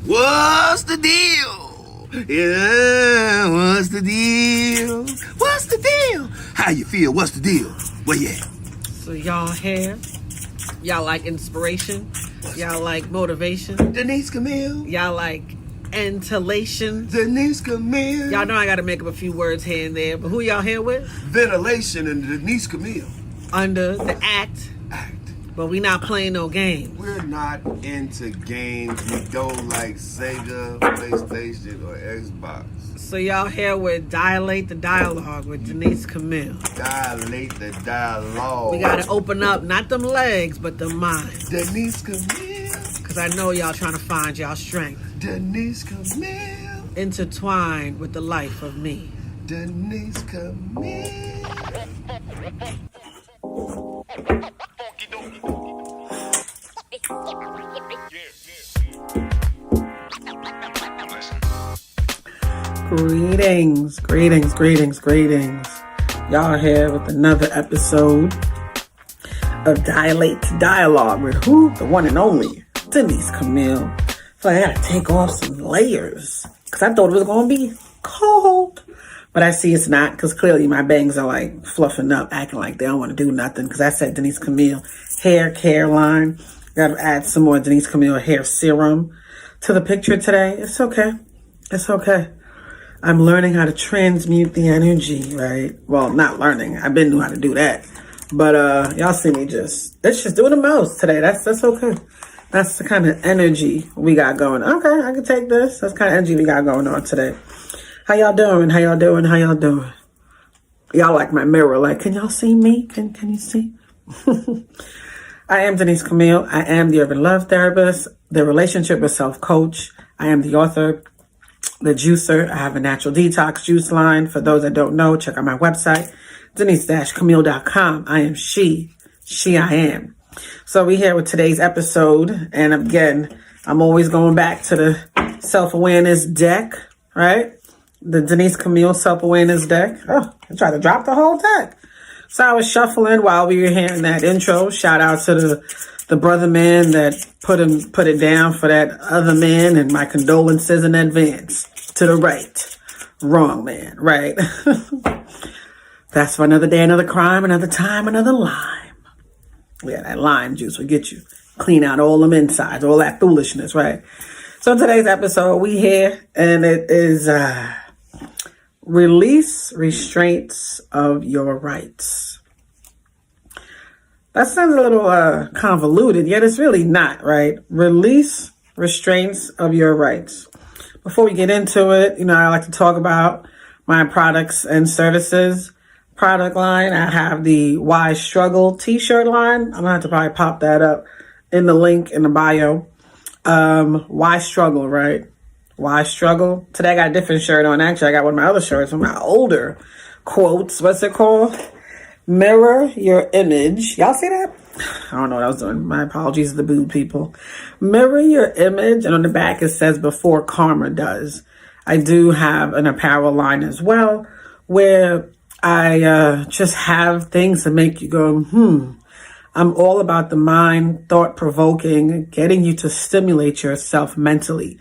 What's the deal? Yeah, what's the deal? What's the deal? How you feel? What's the deal? Where you at? So y'all here? Y'all like inspiration? Y'all like motivation? Denise Camille? Y'all like ventilation? Denise Camille? Y'all know I gotta make up a few words here and there, but who y'all here with? Ventilation and Denise Camille. Under the act. But we not playing no games. We're not into games. We don't like Sega, PlayStation, or Xbox. So y'all here with Dilate the Dialogue with Denise Camille. Dilate the dialogue. We gotta open up, not them legs, but the mind. Denise Camille. Cause I know y'all trying to find y'all strength. Denise Camille. Intertwined with the life of me. Denise Camille. Greetings. Y'all here with another episode of Dilate to Dialogue with who? The one and only Denise Camille. So I gotta take off some layers because I thought it was gonna be cold. But I see it's not, because clearly my bangs are like fluffing up, acting like they don't want to do nothing. Because I said Denise Camille hair care line. Got to add some more Denise Camille hair serum to the picture today. It's okay. I'm learning how to transmute the energy, right? Well, not learning. I've been knew how to do that. But y'all see me it's just doing the most today. That's okay. That's the kind of energy we got going. Okay, I can take this. That's the kind of energy we got going on today. How y'all doing? Y'all like my mirror. Like, can y'all see me? Can you see? I am Denise Camille. I am the urban love therapist, the relationship with self coach. I am the author, the juicer. I have a natural detox juice line. For those that don't know, check out my website, denise-camille.com. I am she I am. So we here with today's episode. And again, I'm always going back to the self-awareness deck, right? The Denise Camille self-awareness deck. Oh, I tried to drop the whole deck. So I was shuffling while we were hearing that intro. Shout out to the brother man that put it down for that other man, and my condolences in advance. To the right. Wrong man, right? That's for another day, another crime, another time, another lime. Yeah, that lime juice will get you. Clean out all them insides, all that foolishness, right? So today's episode, we here, and it is release restraints of your rights. That sounds a little convoluted, yet it's really not, right? Release restraints of your rights. Before we get into it, I like to talk about my products and services. Product line, I have the Why Struggle t-shirt line. I'm gonna have to probably pop that up in the link in the bio. Why struggle, right? Why struggle? Today I got a different shirt on. Actually, I got one of my other shirts, one of my older quotes. What's it called? Mirror your image. Y'all see that? I don't know what I was doing. My apologies to the boob people. Mirror your image. And on the back it says before karma does. I do have an apparel line as well where I just have things to make you go, I'm all about the mind, thought-provoking, getting you to stimulate yourself mentally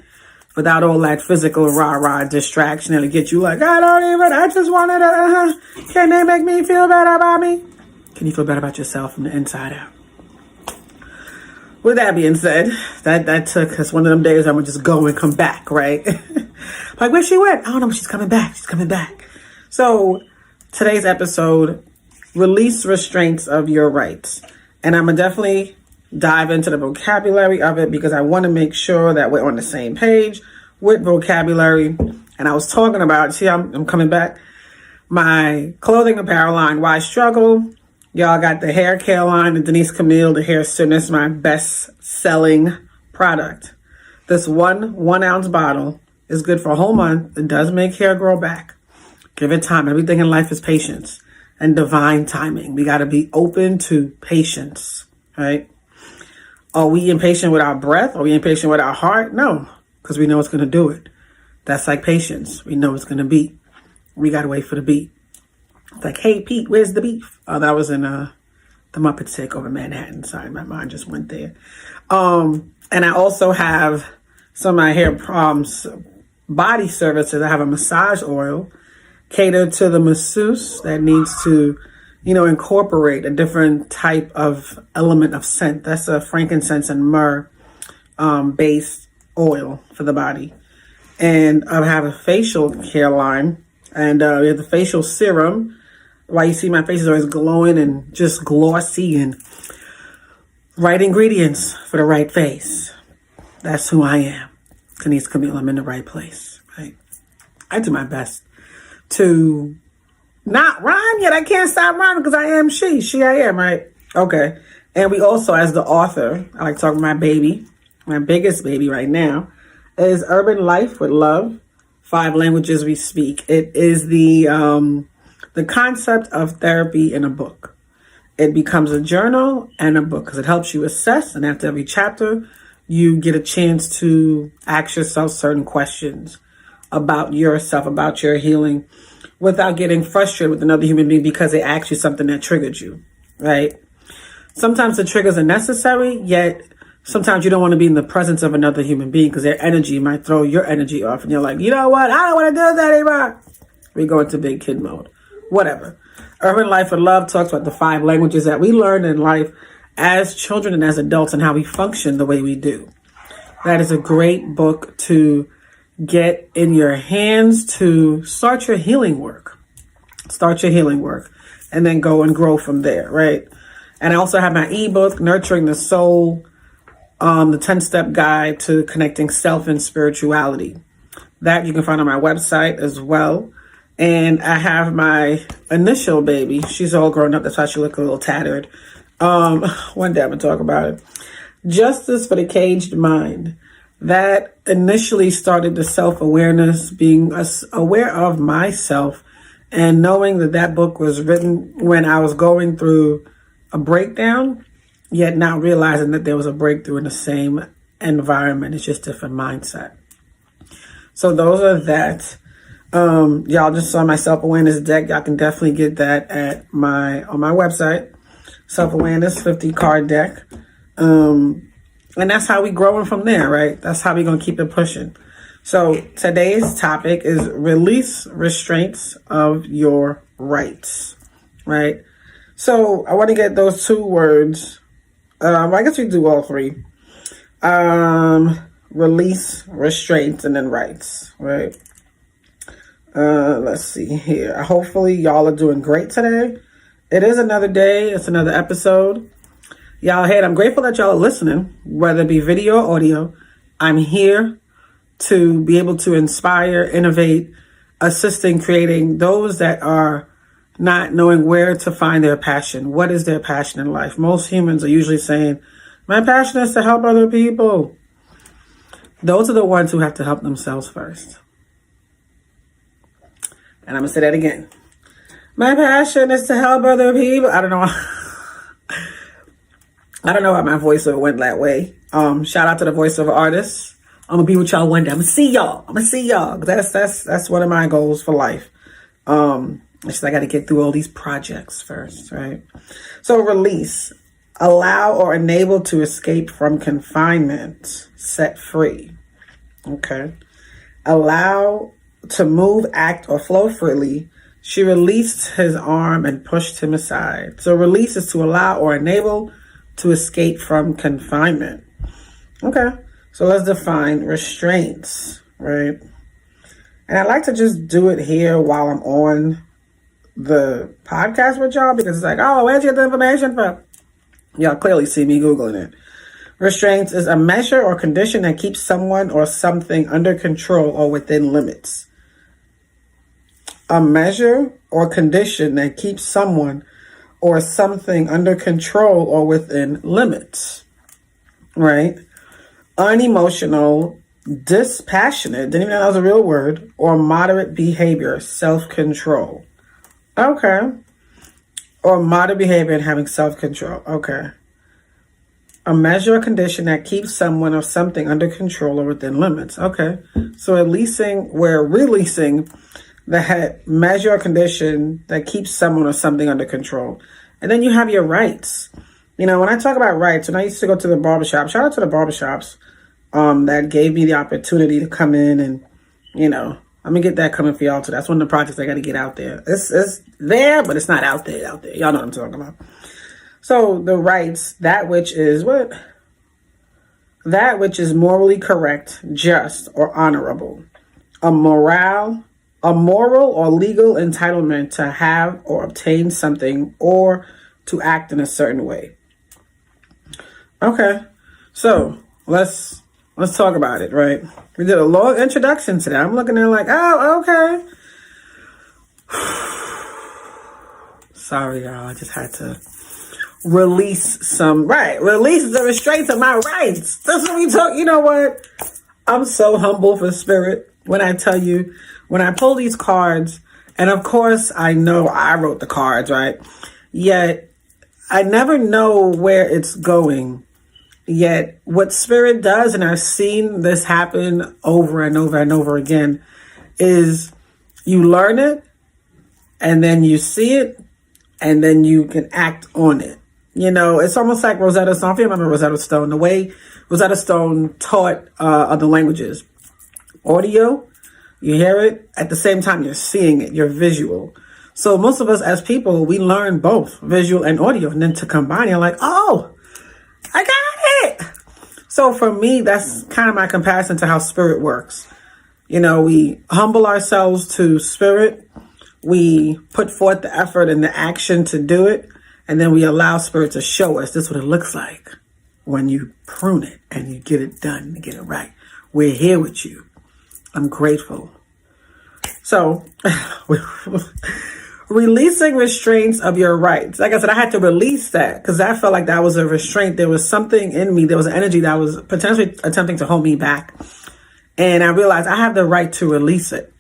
without all that physical rah-rah distraction that'll get you like, I just wanted to, can they make me feel better about me? Can you feel better about yourself from the inside out? With that being said, that took us one of them days I'm going to just go and come back, right? Like, where she went? I don't know, she's coming back. So today's episode, release restraints of your rights. And I'm going to definitely dive into the vocabulary of it because I want to make sure that we're on the same page with vocabulary. And I was talking about, see, I'm coming back, my clothing apparel line, Why Struggle? Y'all got the hair care line, the Denise Camille, the hair serum. This is my best selling product. This 1 ounce bottle is good for a whole month. It does make hair grow back. Give it time. Everything in life is patience and divine timing. We got to be open to patience, right? Are we impatient with our breath? Are we impatient with our heart? No, because we know it's going to do it. That's like patience. We know it's going to beat. We got to wait for the beat. It's like, hey, Pete, where's the beef? Oh, that was in the Muppets Take Over Manhattan. Sorry, my mind just went there. And I also have some of my hair body services. I have a massage oil catered to the masseuse that needs to, incorporate a different type of element of scent. That's a frankincense and myrrh based oil for the body. And I have a facial care line, and we have the facial serum. Why you see my face is always glowing and just glossy, and right ingredients for the right face. That's who I am. Denise Camille, I'm in the right place, right? I do my best to not rhyme, yet I can't stop rhyming because I am she. She I am, right? Okay. And we also, as the author, I like to talk about my baby, my biggest baby right now, is Urban Life with Love, 5 Languages We Speak. It is the concept of therapy in a book. It becomes a journal and a book because it helps you assess, and after every chapter, you get a chance to ask yourself certain questions about yourself, about your healing, without getting frustrated with another human being because they asked you something that triggered you, right? Sometimes the triggers are necessary, yet sometimes you don't want to be in the presence of another human being because their energy might throw your energy off. And you're like, you know what? I don't want to do that anymore. We go into big kid mode. Whatever. Urban Life with Love talks about the 5 languages that we learn in life as children and as adults and how we function the way we do. That is a great book to get in your hands to start your healing work. Start your healing work and then go and grow from there, right? And I also have my ebook, Nurturing the Soul, the 10-step guide to connecting self and spirituality. That you can find on my website as well. And I have my initial baby. She's all grown up. That's why she looks a little tattered. One day I'm going to talk about it. Justice for the Caged Mind. That initially started the self-awareness, being aware of myself and knowing that that book was written when I was going through a breakdown, yet not realizing that there was a breakthrough in the same environment. It's just different mindset. So those are that. Y'all just saw my self-awareness deck. Y'all can definitely get that on my website. Self-awareness 50 card deck. And that's how we growing from there, right? That's how we going to keep it pushing. So today's topic is release restraints of your rights, right? So I want to get those 2 words. I guess we do all 3. Release, restraints, and then rights, right? Let's see here. Hopefully y'all are doing great today. It is another day. It's another episode. Y'all ahead. I'm grateful that y'all are listening, whether it be video or audio. I'm here to be able to inspire, innovate, assisting, creating those that are not knowing where to find their passion. What is their passion in life? Most humans are usually saying, my passion is to help other people. Those are the ones who have to help themselves first. And I'm going to say that again. My passion is to help other people. I don't know. I don't know why my voiceover went that way. Shout out to the voiceover artists. I'm going to be with y'all one day. I'm going to see y'all. That's one of my goals for life. It's just I got to get through all these projects first, right? So release. Allow or enable to escape from confinement. Set free. Okay. Allow to move, act, or flow freely. She released his arm and pushed him aside. So release is to allow or enable to escape from confinement. Okay. So let's define restraints, right? And I like to just do it here while I'm on the podcast with y'all because it's like, oh, where'd you get the information from? Y'all clearly see me Googling it. Restraints is a measure or condition that keeps someone or something under control or within limits. A measure or condition that keeps someone or something under control or within limits, right? Unemotional, dispassionate, didn't even know that was a real word, or moderate behavior, self-control. Okay. Or moderate behavior and having self-control. Okay. A measure or condition that keeps someone or something under control or within limits. Okay. So we're releasing that measure or condition that keeps someone or something under control. And then you have your rights. You know, when I talk about rights, when I used to go to the barbershop, shout out to the barbershops. that gave me the opportunity to come in and, I'm gonna get that coming for y'all too. That's one of the projects I got to get out there. It's there, but it's not out there. Y'all know what I'm talking about. So the rights, that which is what? That which is morally correct, just, or honorable. A moral or legal entitlement to have or obtain something or to act in a certain way. Okay, so let's talk about it, right? We did a long introduction to that. I'm looking at it like, oh, okay. Sorry, y'all. I just had to release the restraints of my rights. That's what we talk. You know what? I'm so humble for spirit when I tell you, when I pull these cards, and of course I know I wrote the cards, right? Yet I never know where it's going. Yet what spirit does, and I've seen this happen over and over and over again, is you learn it and then you see it and then you can act on it. It's almost like Rosetta Stone. If you remember Rosetta Stone, the way Rosetta Stone taught other languages. Audio, you hear it, at the same time you're seeing it, you're visual. So most of us as people, we learn both visual and audio, and then to combine, you're like, oh, I got it. So for me, that's kind of my comparison to how spirit works. We humble ourselves to spirit. We put forth the effort and the action to do it. And then we allow spirit to show us this is what it looks like when you prune it and you get it done and get it right. We're here with you. I'm grateful. So releasing restraints of your rights. Like I said, I had to release that because I felt like that was a restraint. There was something in me. There was an energy that was potentially attempting to hold me back. And I realized I have the right to release it.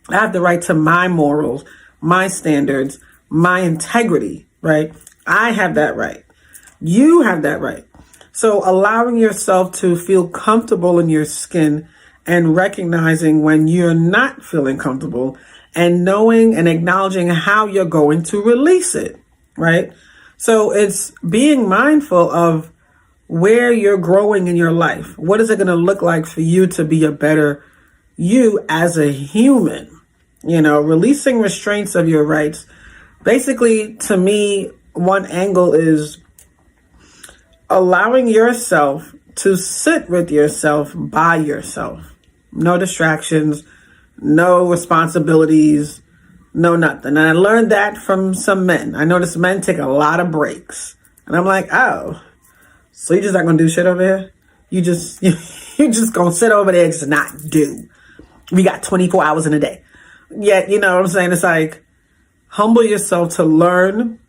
I have the right to my morals, my standards, my integrity, right? I have that right. You have that right. So allowing yourself to feel comfortable in your skin and recognizing when you're not feeling comfortable and knowing and acknowledging how you're going to release it, right? So it's being mindful of where you're growing in your life. What is it going to look like for you to be a better you as a human? Releasing restraints of your rights. Basically, to me, one angle is allowing yourself to sit with yourself by yourself. No distractions, no responsibilities, no nothing. And I learned that from some men. I noticed men take a lot of breaks. And I'm like, oh, so you just not going to do shit over here? You just going to sit over there and just not do. We got 24 hours in a day. Yet, you know what I'm saying? It's like, humble yourself to learn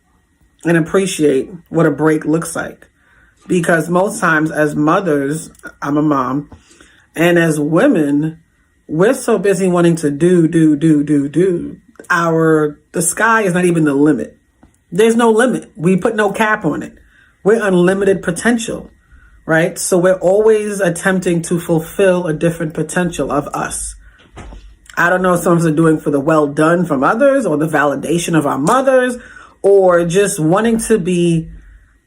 and appreciate what a break looks like. Because most times as mothers, I'm a mom, and as women, we're so busy wanting to do. The sky is not even the limit. There's no limit. We put no cap on it. We're unlimited potential, right? So we're always attempting to fulfill a different potential of us. I don't know if some of us are doing for the well done from others or the validation of our mothers or just wanting to be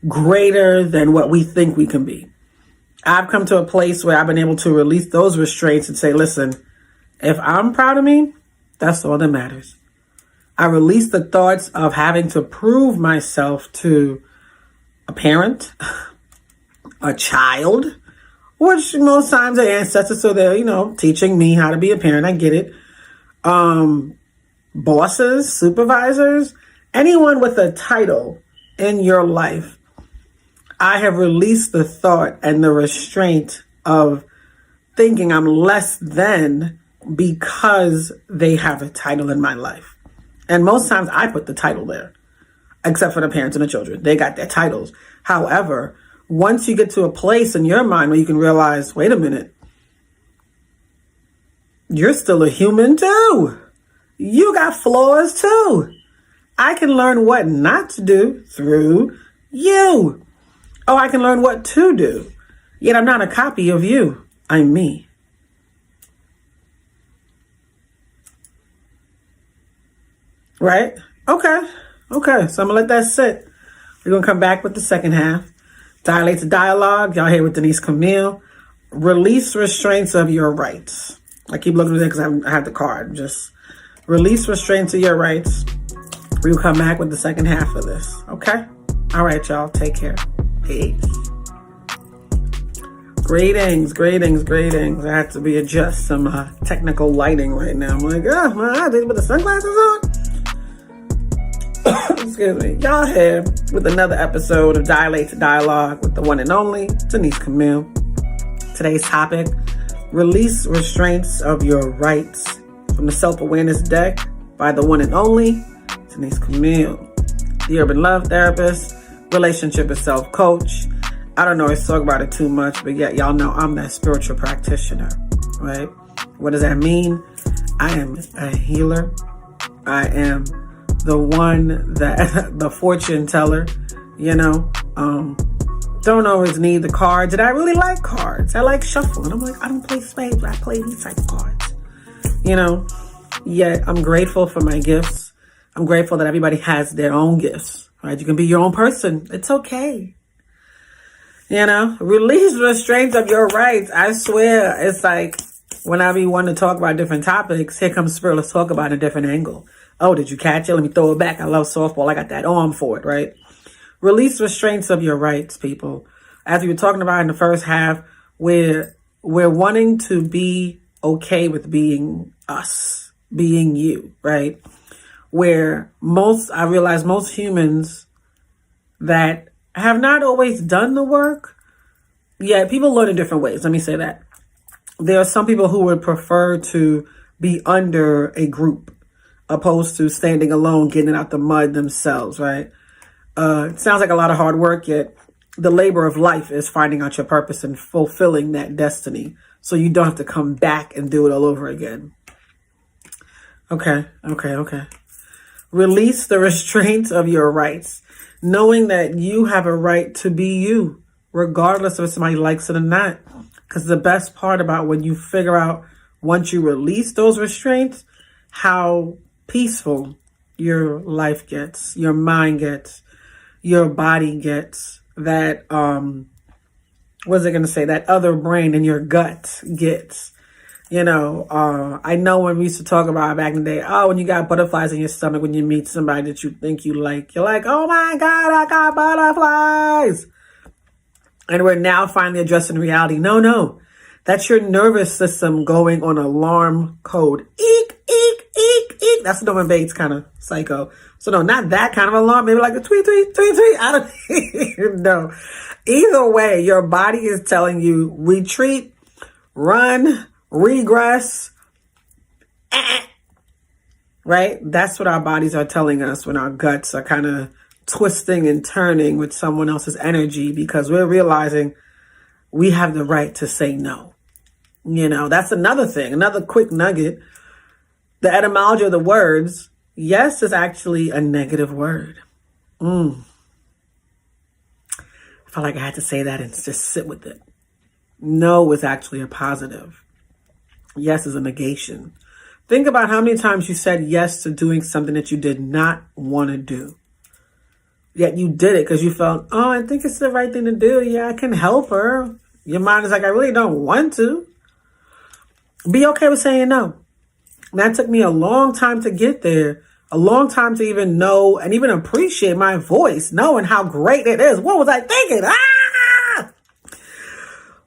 greater than what we think we can be. I've come to a place where I've been able to release those restraints and say, listen, if I'm proud of me, that's all that matters. I release the thoughts of having to prove myself to a parent, a child, which most times are ancestors, so they're, teaching me how to be a parent. I get it. Bosses, supervisors, anyone with a title in your life. I have released the thought and the restraint of thinking I'm less than because they have a title in my life. And most times I put the title there, except for the parents and the children. They got their titles. However, once you get to a place in your mind where you can realize, wait a minute, you're still a human too. You got flaws too. I can learn what not to do through you. Oh, I can learn what to do. Yet I'm not a copy of you. I'm me. Right? Okay. So I'm going to let that sit. We're going to come back with the second half. Dilate the dialogue. Y'all here with Denise Camille. Release restraints of your rights. I keep looking at it because I have the card. Just release restraints of your rights. We'll come back with the second half of this. Okay? All right, y'all. Take care. Peace. Greetings. I have to readjust some technical lighting right now. I'm like, oh, my eyes, with the sunglasses on. Excuse me. Y'all here with another episode of Dilate to Dialogue with the one and only Denise Camille. Today's topic, release restraints of your rights, from the self-awareness deck by the one and only Denise Camille, the urban love therapist, relationship and self coach. I don't always talk about it too much, but yet y'all know I'm that spiritual practitioner, right? What does that mean? I am a healer. I am the one that, the fortune teller, don't always need the cards. And I really like cards. I like shuffling. I'm like, I don't play spades, but I play these type of cards. Yet I'm grateful for my gifts. I'm grateful that everybody has their own gifts, right? You can be your own person. It's okay. Release restraints of your rights. I swear, it's like when I be wanting to talk about different topics, here comes Spirit. Let's talk about a different angle. Oh, did you catch it? Let me throw it back. I love softball. I got that arm for it, right? Release restraints of your rights, people. As we were talking about in the first half, we're wanting to be okay with being us, being you, right? Where I realize most humans that have not always done the work, yet people learn in different ways. Let me say that. There are some people who would prefer to be under a group opposed to standing alone, getting it out the mud themselves, right? It sounds like a lot of hard work, yet the labor of life is finding out your purpose and fulfilling that destiny so you don't have to come back and do it all over again. Okay. Release the restraints of your rights, knowing that you have a right to be you, regardless if somebody likes it or not. Because the best part about when you figure out, once you release those restraints, how peaceful your life gets, your mind gets, your body gets, that, that other brain in your gut gets. I know when we used to talk about back in the day, when you got butterflies in your stomach when you meet somebody that you think you like, you're like, oh my God, I got butterflies. And we're now finally addressing reality. No, that's your nervous system going on alarm code. Eek, eek, eek, eek. That's Norman Bates kind of psycho. So no, not that kind of alarm. Maybe like a tweet, tweet, tweet, tweet. I don't even know. Either way, your body is telling you retreat, run, regress, right? That's what our bodies are telling us when our guts are kind of twisting and turning with someone else's energy, because we're realizing we have the right to say no. That's another thing, another quick nugget. The etymology of the words, yes is actually a negative word. I felt like I had to say that and just sit with it. No is actually a positive. Yes is a negation. Think about how many times you said yes to doing something that you did not want to do. Yet you did it because you felt, I think it's the right thing to do. Yeah, I can help her. Your mind is like, I really don't want to. Be okay with saying no. And that took me a long time to get there. A long time to even know and even appreciate my voice, knowing how great it is. What was I thinking?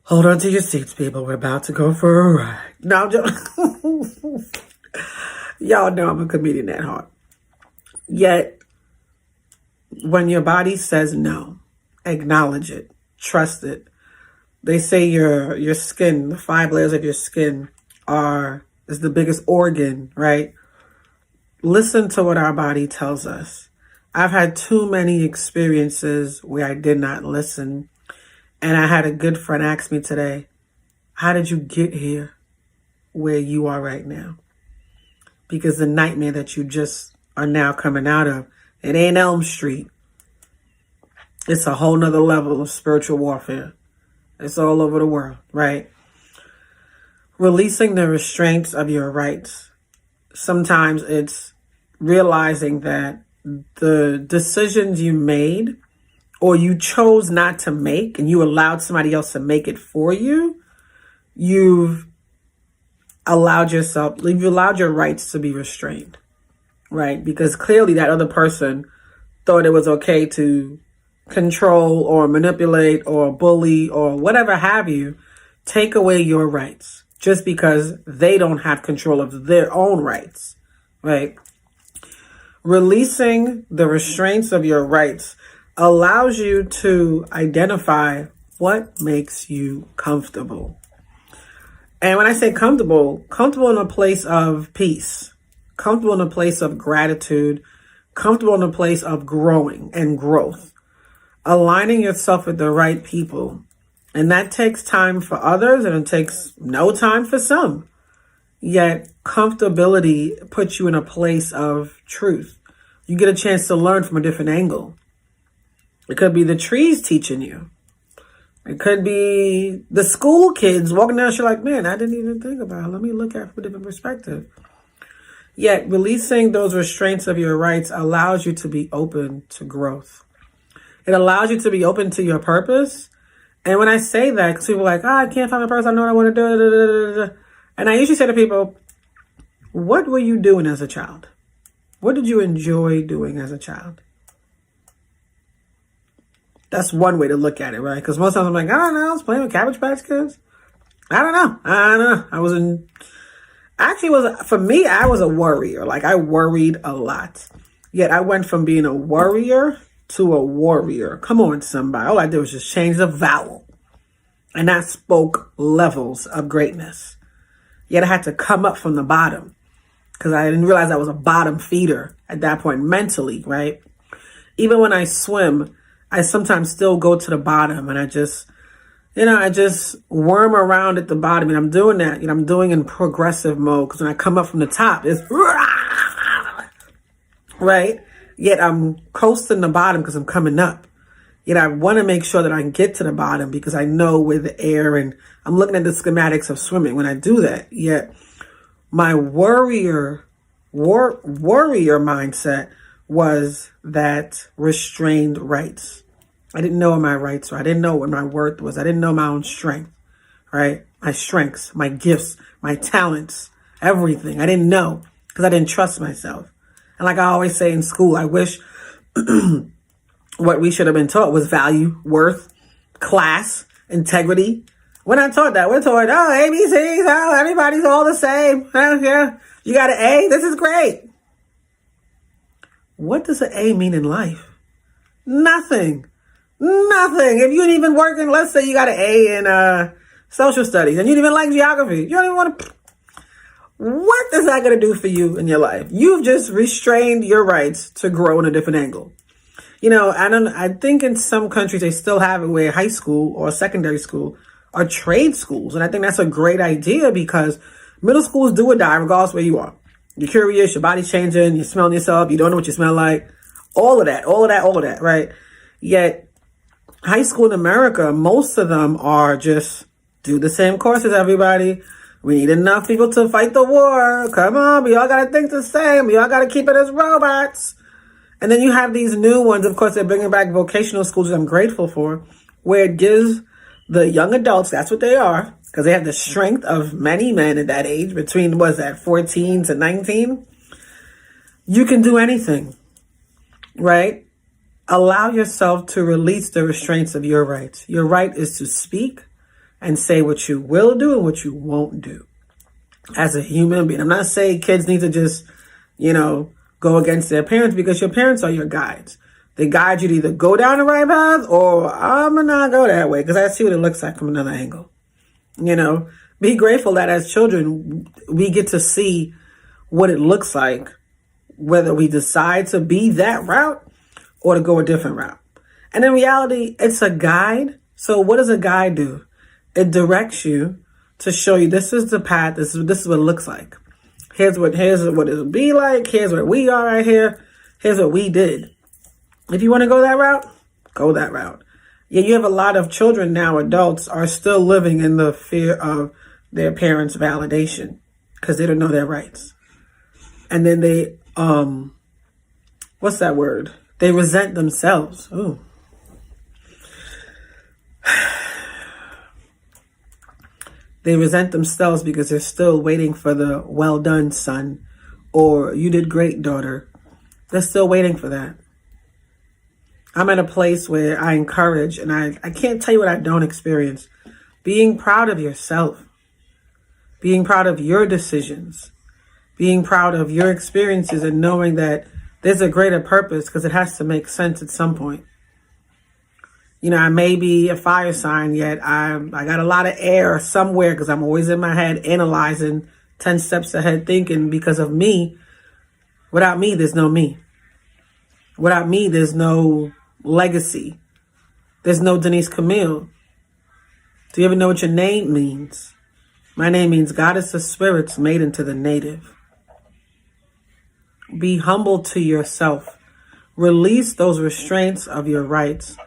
Hold on to your seats, people. We're about to go for a ride. No, I'm just... Y'all know I'm a comedian at heart. Yet, when your body says no, acknowledge it, trust it. They say your skin, the 5 layers of your skin is the biggest organ, right? Listen to what our body tells us. I've had too many experiences where I did not listen. And I had a good friend ask me today, how did you get here where you are right now? Because the nightmare that you just are now coming out of, it ain't Elm Street. It's a whole nother level of spiritual warfare. It's all over the world, right? Releasing the restraints of your rights. Sometimes it's realizing that the decisions you made or you chose not to make and you allowed somebody else to make it for you, you've allowed your rights to be restrained, right? Because clearly that other person thought it was okay to control or manipulate or bully or whatever have you, take away your rights just because they don't have control of their own rights, right? Releasing the restraints of your rights allows you to identify what makes you comfortable. And when I say comfortable in a place of peace, comfortable in a place of gratitude, comfortable in a place of growing and growth, aligning yourself with the right people. And that takes time for others and it takes no time for some. Yet comfortability puts you in a place of truth. You get a chance to learn from a different angle. It could be the trees teaching you. It could be the school kids walking down. You're like, man, I didn't even think about it. Let me look at it from a different perspective. Yet releasing those restraints of your rights allows you to be open to growth. It allows you to be open to your purpose. And when I say that, because people are like, I can't find my purpose. I know what I want to do. And I usually say to people, what were you doing as a child? What did you enjoy doing as a child? That's one way to look at it, right? Because most times I'm like, I don't know, I was playing with Cabbage Patch Kids. I don't know. For me, I was a worrier. Like, I worried a lot. Yet I went from being a worrier to a warrior. Come on, somebody. All I did was just change the vowel. And that spoke levels of greatness. Yet I had to come up from the bottom because I didn't realize I was a bottom feeder at that point mentally, right? Even when I swim, I sometimes still go to the bottom and I just worm around at the bottom. And I'm doing that, I'm doing in progressive mode because when I come up from the top, it's right? Yet I'm coasting the bottom because I'm coming up. Yet I want to make sure that I can get to the bottom because I know where the air and I'm looking at the schematics of swimming when I do that. Yet my warrior mindset was that restrained rights. I didn't know what my rights were. I didn't know what my worth was. I didn't know my own strength, right? My strengths, my gifts, my talents, everything. I didn't know because I didn't trust myself. And like I always say in school, I wish what we should have been taught was value, worth, class, integrity. We're not taught that. We're taught, ABCs, everybody's all the same. Yeah, you got an A? This is great. What does an A mean in life? Nothing. If you ain't even working, let's say you got an A in social studies and you didn't even like geography. You don't even want to. What is that going to do for you in your life? You've just restrained your rights to grow in a different angle. I think in some countries they still have it where high school or secondary school are trade schools. And I think that's a great idea because middle schools do or die regardless where you are. You're curious, your body's changing, you're smelling yourself, you don't know what you smell like. All of that, right? Yet high school in America, most of them are just do the same courses, everybody. We need enough people to fight the war. Come on, we all got to think the same. We all got to keep it as robots. And then you have these new ones. Of course, they're bringing back vocational schools, which I'm grateful for, where it gives the young adults, that's what they are, because they have the strength of many men at that age, between, 14 to 19? You can do anything, right? Allow yourself to release the restraints of your rights. Your right is to speak and say what you will do and what you won't do as a human being. I'm not saying kids need to just, go against their parents because your parents are your guides. They guide you to either go down the right path or I'm going to not go that way because I see what it looks like from another angle. Be grateful that as children, we get to see what it looks like, whether we decide to be that route or to go a different route. And in reality, it's a guide. So what does a guide do? It directs you to show you this is the path. This is what it looks like. Here's what it would be like. Here's where we are right here. Here's what we did. If you want to go that route, go that route. Yeah, you have a lot of children now, adults, are still living in the fear of their parents' validation because they don't know their rights. And then they, what's that word? They resent themselves. Ooh. They resent themselves because they're still waiting for the well done, son, or you did great, daughter. They're still waiting for that. I'm at a place where I encourage, and I can't tell you what I don't experience. Being proud of yourself, being proud of your decisions, being proud of your experiences, and knowing that there's a greater purpose because it has to make sense at some point. You know, I may be a fire sign, yet I got a lot of air somewhere because I'm always in my head analyzing 10 steps ahead thinking because of me. Without me, there's no me. Without me, there's no legacy. There's no Denise Camille. Do you ever know what your name means? My name means Goddess of Spirits made into the native. Be humble to yourself. Release those restraints of your rights.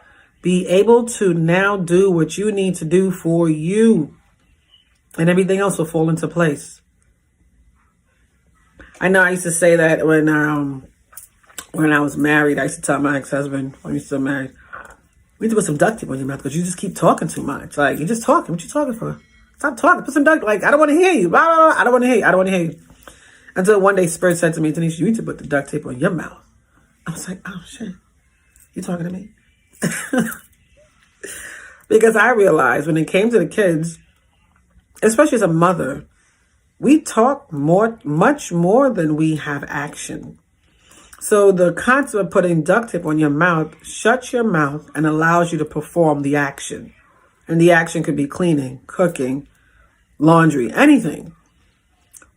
Be able to now do what you need to do for you. And everything else will fall into place. I know I used to say that when I was married. I used to tell my ex-husband when we were still married, we need to put some duct tape on your mouth because you just keep talking too much. Like, you're just talking. What you talking for? Stop talking. Put some duct tape. Like, I don't want to hear you. Blah, blah, blah. I don't want to hear you. I don't want to hear you. Until one day Spirit said to me, Denise, you need to put the duct tape on your mouth. I was like, oh, shit. You talking to me? Because I realized when it came to the kids, especially as a mother, we talk much more than we have action. So the concept of putting duct tape on your mouth shuts your mouth and allows you to perform the action. And the action could be cleaning, cooking, laundry, anything.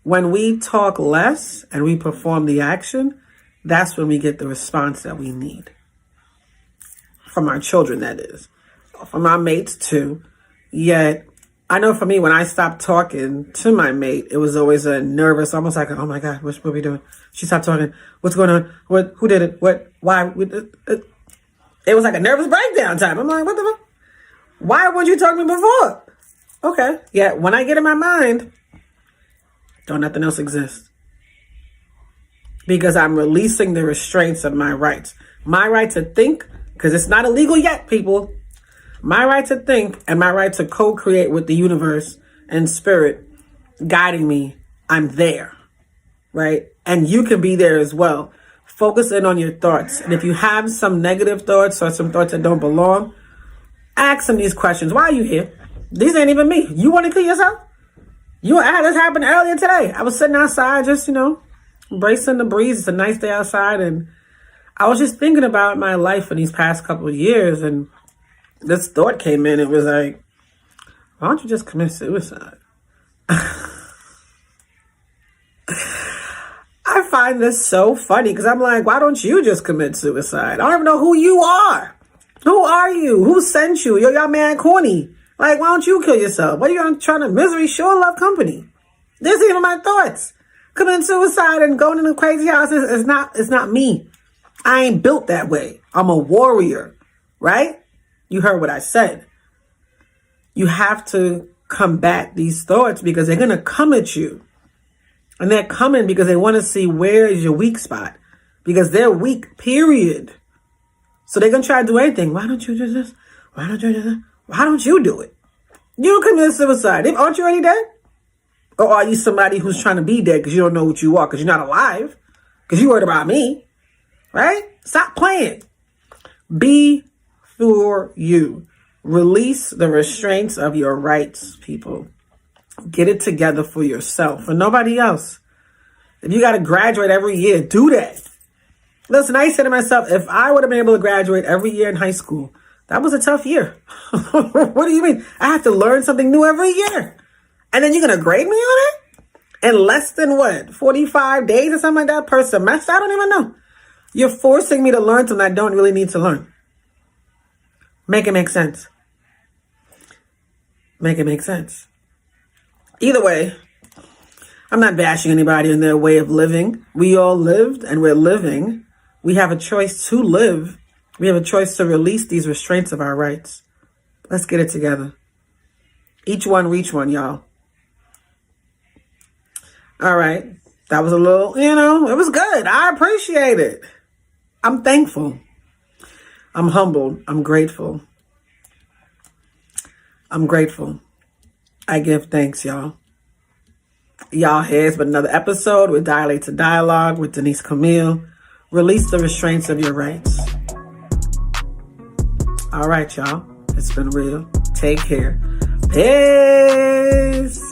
When we talk less and we perform the action, that's when we get the response that we need. From our children, that is. From our mates, too. Yet, I know for me, when I stopped talking to my mate, it was always a nervous, almost like, oh my God, what are we doing? She stopped talking. What's going on? Who did it? What? Why? It was like a nervous breakdown time. I'm like, what the fuck? Why wouldn't you talk to me before? Okay. Yeah, when I get in my mind, don't nothing else exist. Because I'm releasing the restraints of my rights. My right to think, because it's not illegal yet, people. My right to think and my right to co-create with the universe and spirit guiding me, I'm there, right? And you can be there as well. Focus in on your thoughts. And if you have some negative thoughts or some thoughts that don't belong, ask them these questions. Why are you here? These ain't even me. You want to kill yourself? I had this happen earlier today. I was sitting outside just, embracing the breeze. It's a nice day outside. And I was just thinking about my life in these past couple of years. And this thought came in. It was like, why don't you just commit suicide? I find this so funny because I'm like, why don't you just commit suicide? I don't even know who you are. Who are you? Who sent you? Y'all man corny. Like, why don't you kill yourself? What are you trying to misery? Sure love company. This is even my thoughts. Committing suicide and going into crazy houses is not me. I ain't built that way. I'm a warrior, right? You heard what I said. You have to combat these thoughts because they're going to come at you. And they're coming because they want to see where is your weak spot. Because they're weak, period. So they're going to try to do anything. Why don't you do this? Why don't you do that? Why don't you do it? You commit suicide. Aren't you already dead? Or are you somebody who's trying to be dead because you don't know what you are, because you're not alive? Because you worried about me. Right? Stop playing. Be for you. Release the restraints of your rights, people. Get it together for yourself, for nobody else. If you got to graduate every year, do that. Listen, I said to myself, if I would have been able to graduate every year in high school, that was a tough year. What do you mean? I have to learn something new every year. And then you're going to grade me on it? In less than 45 days or something like that per semester? I don't even know. You're forcing me to learn something I don't really need to learn. Make it make sense. Make it make sense. Either way, I'm not bashing anybody in their way of living. We all lived and we're living. We have a choice to live. We have a choice to release these restraints of our rights. Let's get it together. Each one reach one, y'all. All right. That was a little, it was good. I appreciate it. I'm thankful. I'm humbled. I'm grateful. I'm grateful. I give thanks, y'all. Y'all, here's been another episode with Dialate to Dialogue with Denise Camille. Release the restraints of your rights. All right, y'all. It's been real. Take care. Peace.